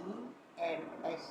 EMS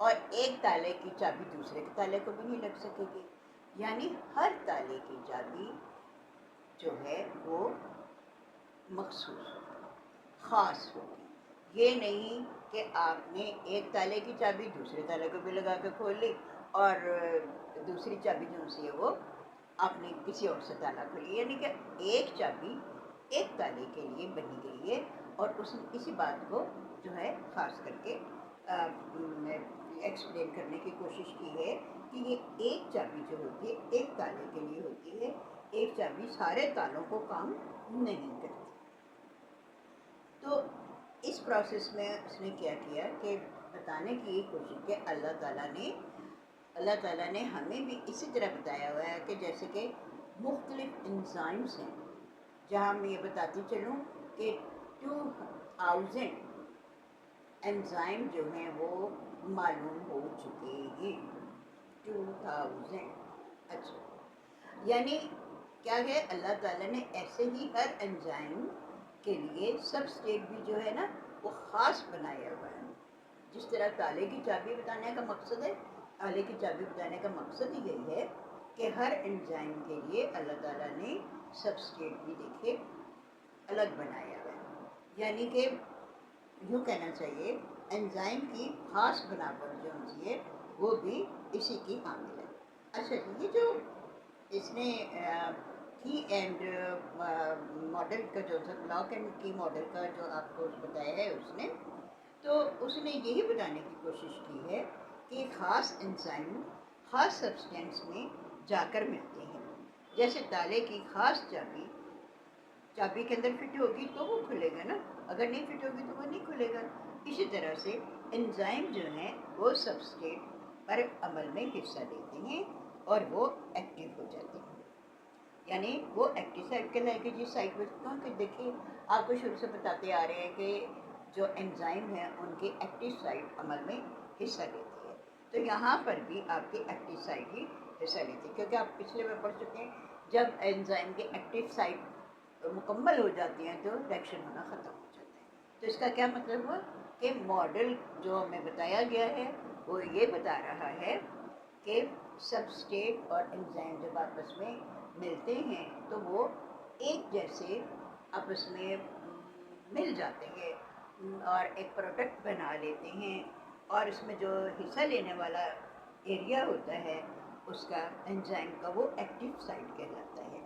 اور ایک تالے کی چابی دوسرے کے تالے کو بھی نہیں لگ سکے گی. یعنی ہر تالے کی چابی جو ہے وہ مخصوص ہوگی, خاص ہوگی. یہ نہیں کہ آپ نے ایک تالے کی چابی دوسرے تالے کو بھی لگا کے کھول لی اور دوسری چابی جو سی ہے وہ آپ نے کسی اور سے تالا کھولی. یعنی کہ ایک چابی ایک تالے کے لیے بنی گئی ہے اور اسی بات کو جو ہے خاص کر کے ایکسپلین کرنے کی کوشش کی ہے کہ یہ ایک چابی جو ہوتی ہے ایک تالے کے لیے ہوتی ہے, ایک چابی سارے تالوں کو کام نہیں کرتی. تو اس پروسیس میں اس نے کیا کیا کہ بتانے کی یہ کوشش کہ اللہ تعالیٰ نے ہمیں بھی اسی طرح بتایا ہوا ہے کہ جیسے کہ مختلف انزائمس ہیں, جہاں میں یہ بتاتی چلوں کہ 2000 انزائم جو ہیں وہ معلوم ہو چکے ہیں. 2000. اچھا, یعنی کیا ہے, اللہ تعالیٰ نے ایسے ہی ہر انزائم کے لیے سب اسٹیٹ بھی جو ہے نا وہ خاص بنایا ہوا ہے. جس طرح تالے کی چابی بتانے کا مقصد ہے, تالے کی چابی بتانے کا مقصد ہی یہی ہے کہ ہر انزائم کے لیے اللہ تعالیٰ نے سب اسٹیٹ بھی دیکھے الگ بنایا ہوا ہے. یعنی کہ یوں کہنا چاہیے انزائم کی خاص بناوٹ جو ہوتی ہے وہ بھی اسی کی حامل ہے. اچھا, یہ جو اس نے کی اینڈ ماڈل کا جو لاک اینڈ کی ماڈل کا جو آپ کو بتایا ہے اس نے, تو اس نے یہی بتانے کی کوشش کی ہے کہ خاص انزائم خاص سبسٹینس میں جا کر ملتے ہیں. جیسے تالے کی خاص چابی کے اندر فٹ ہوگی تو وہ کھلے گا نا, اگر نہیں فٹ ہوگی تو وہ نہیں کھلے گا. اسی طرح سے انزائم جو ہیں وہ سبسٹریٹ پر عمل میں حصہ لیتے ہیں اور وہ ایکٹیو ہو جاتے ہیں. یعنی وہ ایکٹیو سائٹ کے لائے جس سائٹ پہ کہ دیکھیے آپ کو شروع سے بتاتے آ رہے ہیں کہ جو انزائم ہیں ان کی ایکٹیو سائٹ عمل میں حصہ لیتی ہے. تو یہاں پر بھی آپ کی ایکٹیو سائٹ ہی حصہ لیتی ہے, کیونکہ آپ پچھلے میں پڑھ چکے ہیں جب انزائم کی ایکٹیو سائٹ مکمل ہو جاتی ہیں تو ریئیکشن ہونا ختم ہو جاتا ہے. تو اس کا کیا مطلب ہوا کہ ماڈل جو ہمیں بتایا گیا ہے وہ یہ بتا رہا ہے کہ سب اسٹیٹ اور انزائم جب آپس میں ملتے ہیں تو وہ ایک جیسے آپس میں مل جاتے ہیں اور ایک پروڈکٹ بنا لیتے ہیں, اور اس میں جو حصہ لینے والا ایریا ہوتا ہے اس کا انزائم کا وہ ایکٹیو سائٹ کہلاتا ہے.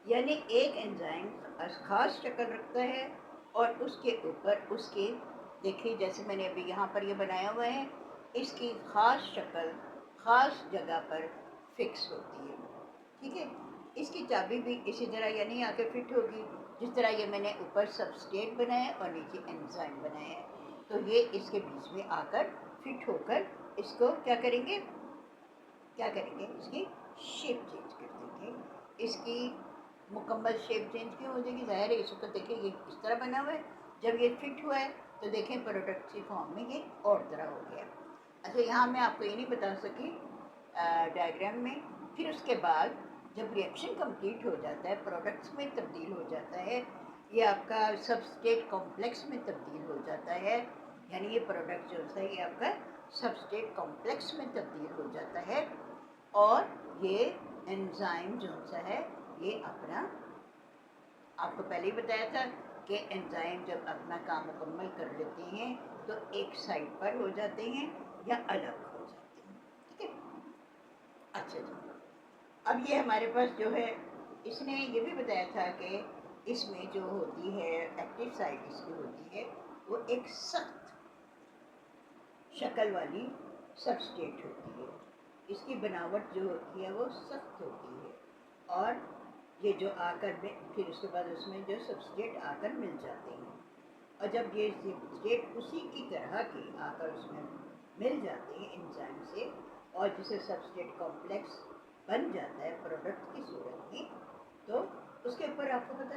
یعنی ایک انزائم خاص شکل رکھتا ہے اور اس کے اوپر اس کے دیکھیے جیسے میں نے ابھی یہاں پر یہ بنایا ہوا ہے, اس کی خاص شکل خاص جگہ پر فکس ہوتی ہے. ٹھیک ہے, اس کی چابی بھی اسی طرح یعنی آ کے فٹ ہوگی جس طرح یہ میں نے اوپر سبسٹریٹ بنایا اور نیچے انزائم بنایا ہے. تو یہ اس کے بیچ میں آ کر فٹ ہو کر اس کو کیا کریں گے اس کی شیپ چینج کر دیں گے. اس کی مکمل شیپ چینج کیوں ہو جائے گی, ظاہر ہے اس کو دیکھیں یہ اس طرح بنا ہوا ہے, جب یہ فٹ ہوا ہے تو دیکھیں پروڈکٹ کی فارم میں یہ اور طرح ہو گیا. اچھا, یہاں میں آپ کو یہ نہیں بتا سکی ڈائیگرام میں. پھر اس کے بعد جب ریئیکشن کمپلیٹ ہو جاتا ہے پروڈکٹس میں تبدیل ہو جاتا ہے, یہ آپ کا سب اسٹیٹ کمپلیکس میں تبدیل ہو جاتا ہے. یعنی یہ پروڈکٹ جو ہے یہ آپ کا سب اسٹیٹ کمپلیکس میں تبدیل ہو جاتا ہے اور یہ انزائم جو سا ہے یہ اپنا آپ کو پہلے ہی بتایا تھا کہ انزائم جب اپنا کام مکمل کر لیتے ہیں تو ایک سائڈ پر ہو جاتے ہیں یا الگ ہو جاتے ہیں. ٹھیک ہے, اچھا جی. اب یہ ہمارے پاس جو ہے اس نے یہ بھی بتایا تھا کہ اس میں جو ہوتی ہے ایکٹیو سائٹ اس کی ہوتی ہے وہ ایک سخت شکل والی سبسٹریٹ ہوتی ہے. اس کی بناوٹ جو ہوتی ہے وہ سخت ہوتی ہے اور یہ جو آ کر پھر اس کے بعد اس میں جو سبسٹریٹ آ کر مل جاتے ہیں, اور جب یہ سبسٹریٹ اسی کی طرح کے آ کر اس میں مل جاتے ہیں انزائم سے اور جسے سبسٹریٹ کمپلیکس بن جاتا ہے پروڈکٹ کی صورت میں, تو اس کے اوپر آپ کو پتہ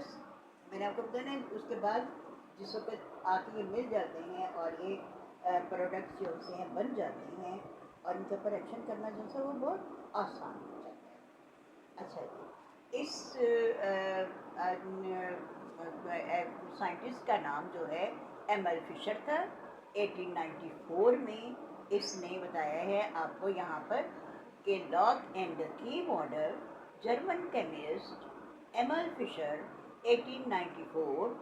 میں نے آپ کو بتایا اس کے بعد جس وقت آ کے یہ مل جاتے ہیں اور یہ پروڈکٹس جو سے ہیں بن جاتے ہیں اور ان کے اوپر ایکشن کرنا جو ہے وہ بہت آسان ہو جاتا ہے. اچھا جی, اس سائنٹسٹ کا نام جو ہے ایم ایل فشر تھا. 1894 میں اس نے بتایا ہے آپ کو یہاں پر کہ lock and key model German chemist Emil Fischer 1894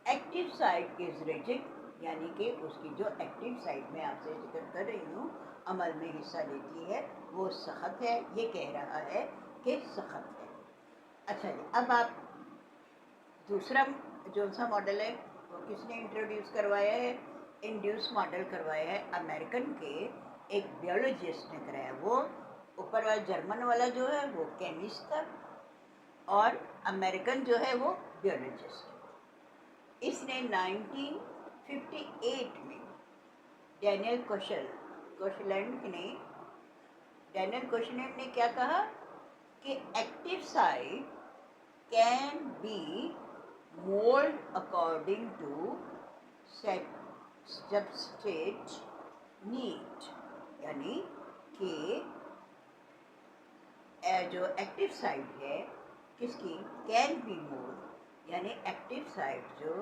active site is rigid, یعنی کہ اس کی جو ایکٹیو سائٹ میں آپ سے ذکر کر رہی ہوں عمل میں حصہ لیتی ہے وہ سخت ہے، یہ کہہ رہا ہے کہ سخت ہے۔ اچھا جی، اب آپ دوسرا جو سا ماڈل ہے وہ کس نے انٹروڈیوس کروایا ہے؟ انڈیوس ماڈل کروایا ہے امریکن کے ایک بیولوجسٹ نے کرایا۔ وہ اوپر والا جرمن والا جو ہے وہ کیمسٹ تھا اور امریکن جو ہے وہ بیولوجسٹ۔ اس نے 1958 میں ڈینیل کوشلینڈ نے کیا کہا کہ active site can be mould according to substrate need, یعنی کہ جو ایکٹیو سائٹ ہے کس کی کین بی مولڈ، یعنی ایکٹیو سائٹ جو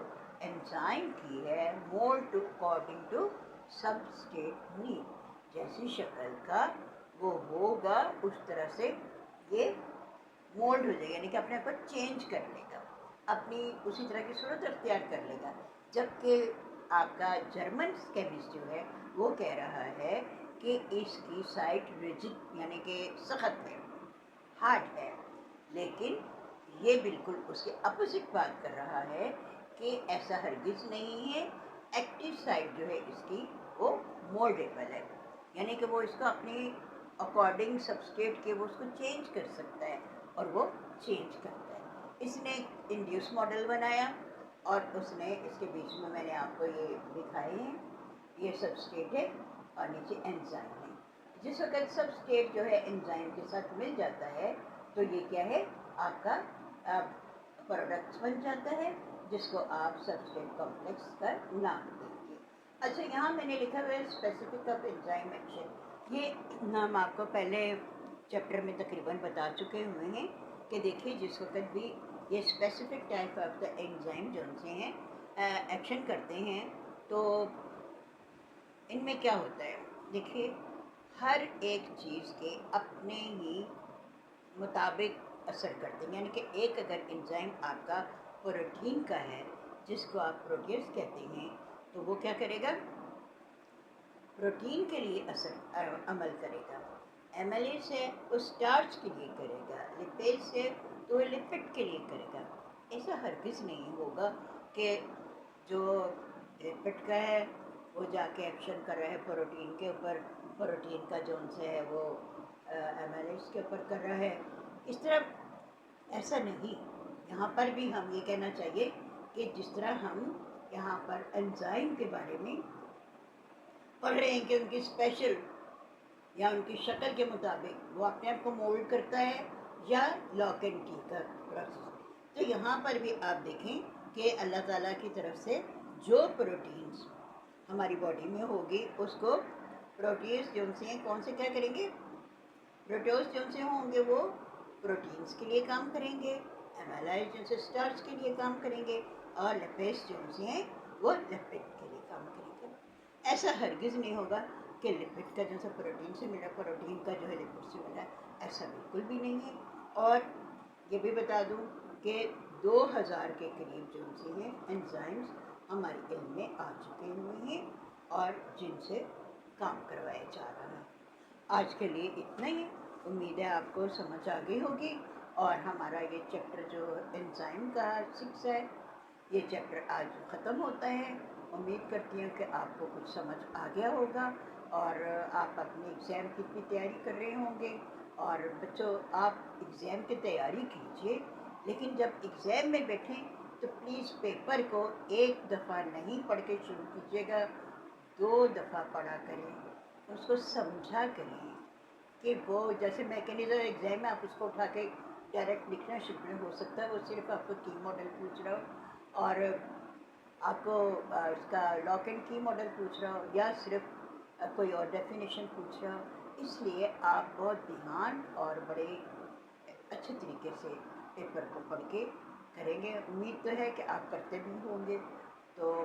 انزائم کی ہے mould according to substrate need, جیسی شکل کا وہ ہوگا اس طرح سے یہ مولڈ ہو جائے گا، یعنی کہ اپنے آپ کو چینج کر لے گا، اپنی اسی طرح کی صورت اختیار کر لے گا۔ جبکہ آپ کا جرمن کیمسٹ جو ہے وہ کہہ رہا ہے کہ اس کی سائٹ ریجڈ یعنی کہ سخت ہے، ہارڈ ہے، لیکن یہ بالکل اس کے اپوزٹ بات کر رہا ہے کہ ایسا ہرگز نہیں ہے، ایکٹیو سائٹ جو ہے اس کی وہ مولڈیبل ہے، یعنی کہ وہ اس کو اپنی اکارڈنگ سبسٹریٹ کے وہ اس کو چینج کر سکتا ہے اور وہ چینج کرتا ہے۔ اس نے انڈیوس ماڈل بنایا اور اس نے اس کے بیچ میں نے آپ کو یہ دکھائے ہیں، یہ سبسٹریٹ ہے اور نیچے انزائم ہے۔ جس وقت سبسٹریٹ جو ہے انزائم کے ساتھ مل جاتا ہے تو یہ کیا ہے آپ کا پروڈکٹ بن جاتا ہے جس کو آپ سبسٹریٹ کمپلیکس کا نام دیں گے۔ اچھا، یہاں میں نے لکھا ہوا ہے اسپیسیفک آف انزائم ایکشن، یہ نام آپ کو پہلے چیپٹر میں تقریباً بتا چکے ہوئے ہیں کہ دیکھیے جس وقت بھی یہ specific type of the enzyme جو سے ہیں ایکشن کرتے ہیں تو ان میں کیا ہوتا ہے، دیکھیے ہر ایک چیز کے اپنے ہی مطابق اثر کرتے ہیں، یعنی کہ ایک اگر انزائم آپ کا پروٹین کا ہے جس کو آپ پروٹیز کہتے ہیں تو وہ کیا کرے گا، پروٹین کے لیے عمل کرے گا، ایمیلیز ہے وہ اسٹارچ کے لیے کرے گا، لپیز ہے تو وہ لپڈ کے لیے کرے گا۔ ایسا ہرگز نہیں ہوگا کہ جو لپڈ کا ہے وہ جا کے ایکشن کر رہا ہے پروٹین کے اوپر، پروٹین کا جو ان سے ہے وہ ایمیلیز کے اوپر کر رہا ہے، اس طرح ایسا نہیں۔ یہاں پر بھی ہم یہ کہنا چاہیے کہ جس طرح ہم یہاں پر انزائم کے بارے میں پڑھ رہے ہیں کہ ان کی اسپیشل یا ان کی شکل کے مطابق وہ اپنے آپ کو مولڈ کرتا ہے یا لاک اینڈ کی کا پروسیس، تو یہاں پر بھی آپ دیکھیں کہ اللہ تعالیٰ کی طرف سے جو پروٹینز ہماری باڈی میں ہوگی اس کو پروٹیز جو سے کون سے کیا کریں گے، پروٹوز جو سے ہوں گے وہ پروٹینز کے لیے کام کریں گے، ایمیلائز جو سے اسٹارچ کے لیے کام کریں گے، اور لپیز جو سے ہیں وہ لپڈ کے لیے کام کریں گے۔ ایسا ہرگز نہیں ہوگا کہ لپڈ کا جیسا پروٹین سے ملا پروٹین کا جو ہے لپڈ سے ملا، ایسا بالکل بھی نہیں ہے۔ اور یہ بھی بتا دوں کہ 2000 کے قریب جو سے ہیں انزائمز ہمارے علم میں آ چکے ہوئے ہیں اور جن سے کام کروایا جا رہا ہے۔ آج کے لیے اتنا ہی، امید ہے آپ کو سمجھ آ گئی ہوگی، اور ہمارا یہ چیپٹر جو انزائم کا 6 ہے یہ چیپٹر آج ختم ہوتا ہے۔ امید کرتی ہوں کہ آپ کو کچھ سمجھ آ گیا ہوگا اور آپ اپنے ایگزام کی بھی تیاری کر رہے ہوں گے۔ اور بچوں آپ ایگزام کی تیاری کیجئے، لیکن جب ایگزام میں بیٹھیں تو پلیز پیپر کو ایک دفعہ نہیں پڑھ کے شروع کیجیے گا، 2 دفعہ پڑھا کریں، اس کو سمجھا کریں کہ وہ جیسے میکینزم ایگزام میں آپ اس کو اٹھا کے ڈائریکٹ لکھنا شروع ہو سکتا ہے، وہ صرف آپ کو کی ماڈل پوچھ رہا ہو اور آپ کو اس کا لاک اینڈ کی ماڈل پوچھ رہا ہو یا صرف کوئی اور ڈیفینیشن پوچھ رہا ہو، اس لیے آپ بہت دھیان اور بڑے اچھے طریقے سے پیپر کو پڑھ کے کریں گے۔ امید تو ہے کہ آپ کرتے بھی ہوں گے۔ تو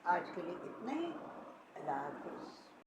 آج کے لیے اتنا ہی، اللہ حافظ.